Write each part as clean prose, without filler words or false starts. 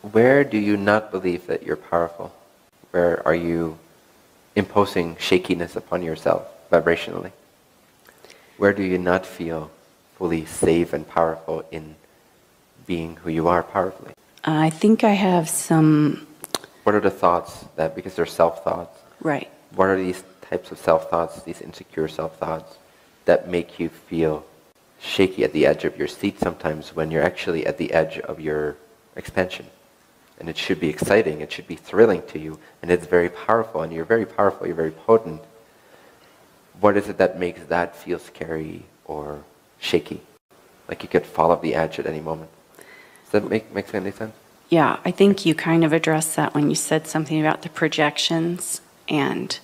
Where do you not believe that you're powerful? Where are you imposing shakiness upon yourself vibrationally? Where do you not feel fully safe and powerful in being who you are powerfully? I think I have some... What are the thoughts that, because they're self-thoughts, Right. what are these types of self-thoughts, these insecure self-thoughts, that make you feel shaky at the edge of your seat sometimes when you're actually at the edge of your expansion? And it should be exciting, it should be thrilling to you, and it's very powerful, and you're very powerful, you're very potent. What is it that makes that feel scary or shaky? Like you could fall off the edge at any moment. Does that make any sense? Yeah, I think you kind of addressed that when you said something about the projections, and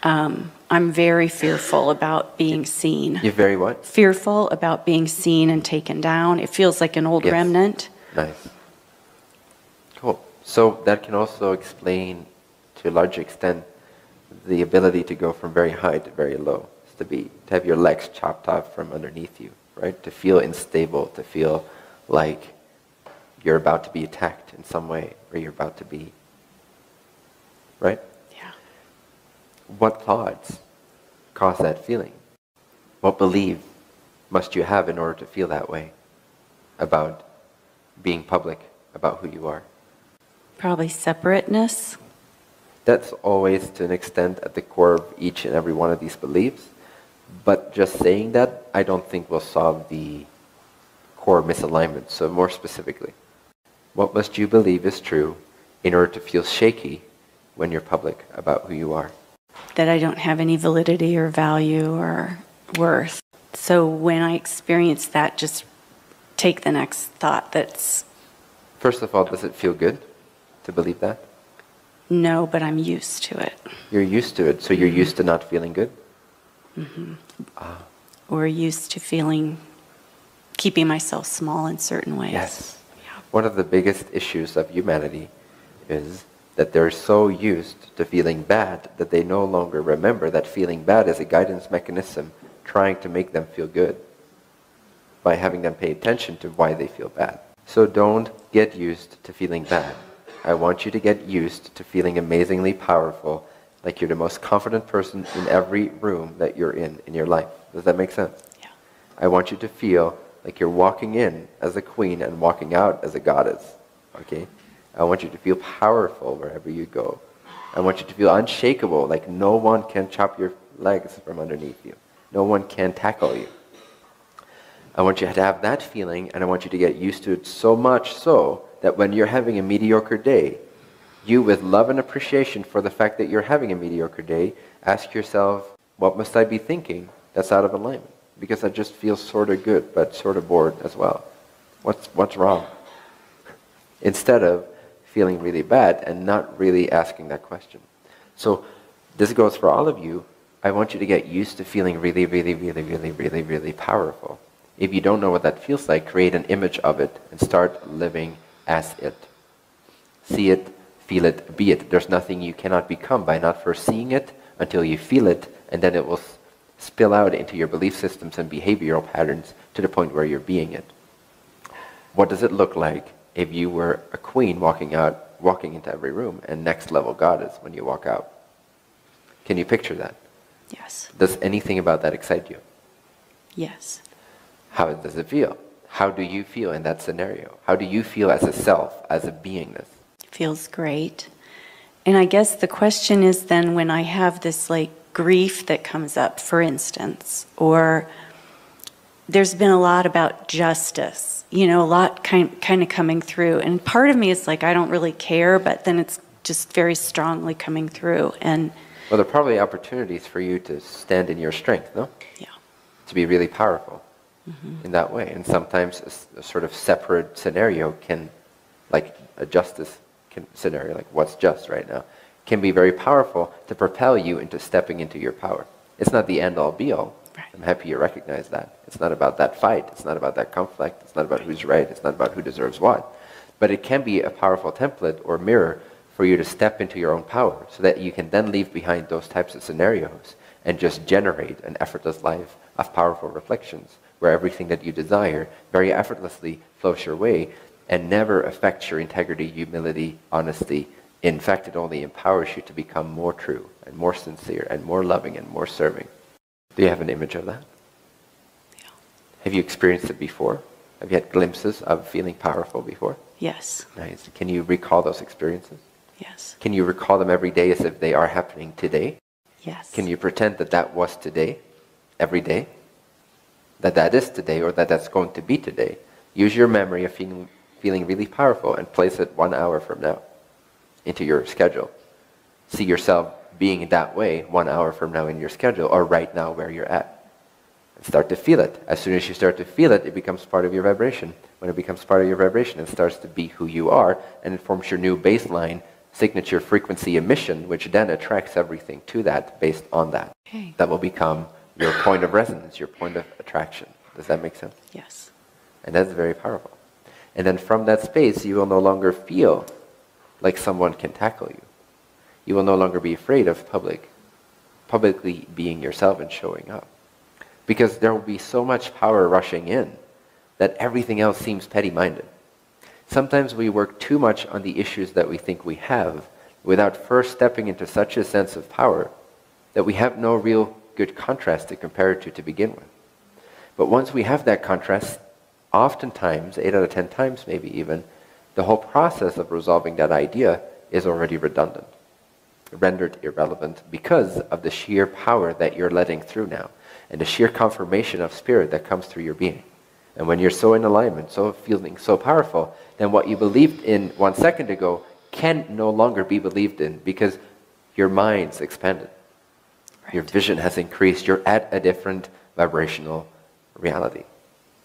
I'm very fearful about being seen. You're very what? Fearful about being seen and taken down. It feels like an old remnant. Nice. Cool. So that can also explain, to a large extent, the ability to go from very high to very low. It's to have your legs chopped off from underneath you, right? To feel unstable, to feel like you're about to be attacked in some way, or you're about to be, right? Yeah. What thoughts cause that feeling? What belief must you have in order to feel that way about being public, about who you are? Probably separateness. That's always, to an extent, at the core of each and every one of these beliefs. But just saying that, I don't think will solve the core misalignment. So more specifically, what must you believe is true in order to feel shaky when you're public about who you are? That I don't have any validity or value or worth. So when I experience that, just take the next thought that's... First of all, does it feel good to believe that? No, but I'm used to it. You're used to it, so you're used to not feeling good? Mm-hmm. Or used to keeping myself small in certain ways. Yes. Yeah. One of the biggest issues of humanity is that they're so used to feeling bad that they no longer remember that feeling bad is a guidance mechanism trying to make them feel good by having them pay attention to why they feel bad. So don't get used to feeling bad. I want you to get used to feeling amazingly powerful, like you're the most confident person in every room that you're in your life. Does that make sense? Yeah. I want you to feel like you're walking in as a queen and walking out as a goddess. Okay? I want you to feel powerful wherever you go. I want you to feel unshakable, like no one can chop your legs from underneath you. No one can tackle you. I want you to have that feeling, and I want you to get used to it so much so that when you're having a mediocre day, you, with love and appreciation for the fact that you're having a mediocre day, ask yourself, what must I be thinking that's out of alignment? Because I just feel sort of good, but sort of bored as well. What's wrong? Instead of feeling really bad and not really asking that question. So this goes for all of you. I want you to get used to feeling really, really, really, really, really, really powerful. If you don't know what that feels like, create an image of it and start living as it. See it, feel it, be it. There's nothing you cannot become by not first seeing it until you feel it, and then it will spill out into your belief systems and behavioral patterns to the point where you're being it. What does it look like if you were a queen walking into every room, and next level goddess when you walk out? Can you picture that? Yes. Does anything about that excite you? Yes. How does it feel? How do you feel in that scenario? How do you feel as a self, as a beingness? Feels great. And I guess the question is then, when I have this like grief that comes up, for instance, or there's been a lot about justice, you know, a lot kind of coming through. And part of me is like, I don't really care, but then it's just very strongly coming through. And well, there are probably opportunities for you to stand in your strength, no? Yeah. To be really powerful in that way. And sometimes a sort of separate scenario can, like a justice scenario, like what's just right now, can be very powerful to propel you into stepping into your power. It's not the end-all be-all. Right. I'm happy you recognize that. It's not about that fight. It's not about that conflict. It's not about who's right. It's not about who deserves what. But it can be a powerful template or mirror for you to step into your own power so that you can then leave behind those types of scenarios and just generate an effortless life of powerful reflections where everything that you desire very effortlessly flows your way and never affects your integrity, humility, honesty. In fact, it only empowers you to become more true and more sincere and more loving and more serving. Do you have an image of that? Yeah. Have you experienced it before? Have you had glimpses of feeling powerful before? Yes. Nice. Can you recall those experiences? Yes. Can you recall them every day as if they are happening today? Yes. Can you pretend that that was today, every day? That that is today, or that that's going to be today? Use your memory of feeling really powerful and place it 1 hour from now into your schedule. See yourself being that way 1 hour from now in your schedule, or right now where you're at. And start to feel it. As soon as you start to feel it, it becomes part of your vibration. When it becomes part of your vibration, it starts to be who you are, and it forms your new baseline, signature frequency emission, which then attracts everything to that based on that. Okay. That will become your point of resonance, your point of attraction. Does that make sense? Yes. And that's very powerful. And then from that space, you will no longer feel like someone can tackle you. You will no longer be afraid of publicly being yourself and showing up. Because there will be so much power rushing in that everything else seems petty-minded. Sometimes we work too much on the issues that we think we have without first stepping into such a sense of power that we have no real good contrast to compare it to begin with. But once we have that contrast, oftentimes, 8 out of 10 times maybe even, the whole process of resolving that idea is already redundant, rendered irrelevant because of the sheer power that you're letting through now and the sheer confirmation of spirit that comes through your being. And when you're so in alignment, so feeling so powerful, then what you believed in 1 second ago can no longer be believed in because your mind's expanded. Right. Your vision has increased. You're at a different vibrational reality.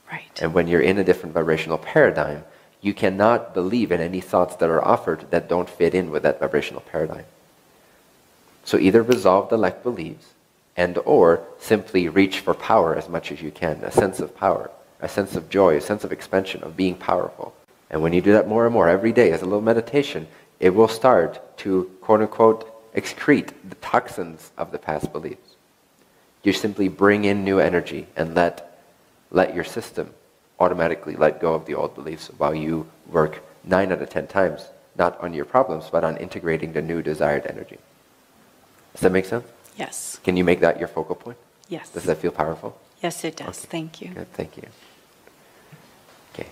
Right. And when you're in a different vibrational paradigm, you cannot believe in any thoughts that are offered that don't fit in with that vibrational paradigm. So either resolve the lack beliefs and or simply reach for power as much as you can, a sense of power, a sense of joy, a sense of expansion, of being powerful. And when you do that more and more every day as a little meditation, it will start to, quote-unquote, excrete the toxins of the past beliefs. You simply bring in new energy and let your system automatically let go of the old beliefs while you work 9 out of 10 times, not on your problems, but on integrating the new desired energy. Does that make sense? Yes. Can you make that your focal point? Yes. Does that feel powerful? Yes, it does. Okay. Thank you. Good, thank you. Okay.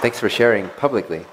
Thanks for sharing publicly.